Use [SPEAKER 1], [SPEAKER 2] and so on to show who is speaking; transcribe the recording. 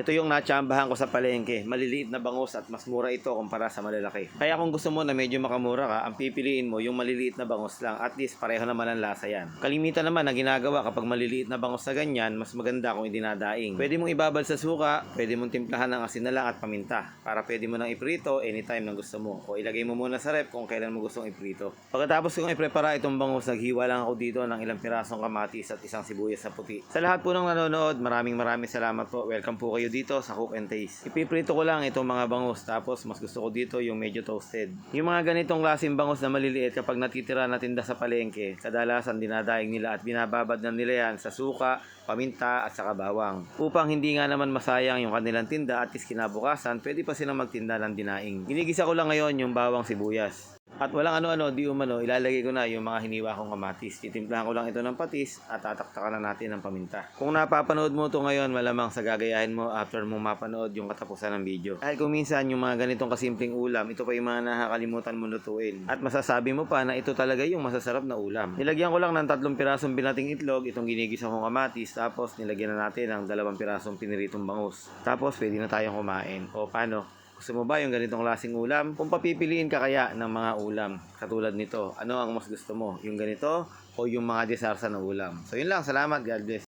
[SPEAKER 1] Ito yung natsambahan ko sa palengke. Maliliit na bangus at mas mura ito kumpara sa malalaki. Kaya kung gusto mo na medyo makamura ka, ang pipiliin mo yung maliliit na bangus lang. At least pareho naman ang lasa yan. Kalimitan naman na ginagawa kapag maliliit na bangus na ganyan, mas maganda kung idinadaing. Pwede mong ibabal sa suka, pwede mong timplahan ng asin na lang at paminta. Para pwede mo nang iprito anytime na gusto mo. O ilagay mo muna sa rep kung kailan mo gustong iprito. Pagkatapos kong iprepara itong bangus, naghiwa lang ako dito ng ilang pirasong kamatis at isang sibuyas na puti. Sa lahat po ng nanonood, maraming salamat po. Welcome po kayo dito sa Cook and Taste. Ipiprito ko lang itong mga bangus, tapos mas gusto ko dito yung medyo toasted. Yung mga ganitong klaseng bangus na maliliit, kapag natitira na tinda sa palengke, kadalasan dinadaing nila at binababad na nila yan sa suka, paminta at saka bawang. Upang hindi nga naman masayang yung kanilang tinda at is kinabukasan, pwede pa silang magtinda ng dinaing. Ginigisa ko lang ngayon yung bawang sibuyas. At walang ano-ano, di umano, ilalagay ko na yung mga hiniwa kong kamatis. Titimplahan ko lang ito ng patis at tataktakan na natin ng paminta. Kung napapanood mo ito ngayon, malamang sa gagayahin mo after mo mapanood yung katapusan ng video. Dahil kung minsan yung mga ganitong kasimpleng ulam, ito pa yung mga nakakalimutan mo lutuin. At masasabi mo pa na ito talaga yung masasarap na ulam. Nilagyan ko lang ng 3 pirasong binating itlog, itong ginigisa kong kamatis, tapos nilagyan na natin ng 2 pirasong piniritong bangus. Tapos pwede na tayong kumain. O paano? Gusto mo ba yung ganitong klaseng ulam? Kung papipiliin ka kaya ng mga ulam katulad nito, ano ang mas gusto mo? Yung ganito o yung mga desarsa na ulam? So yun lang, salamat, God bless.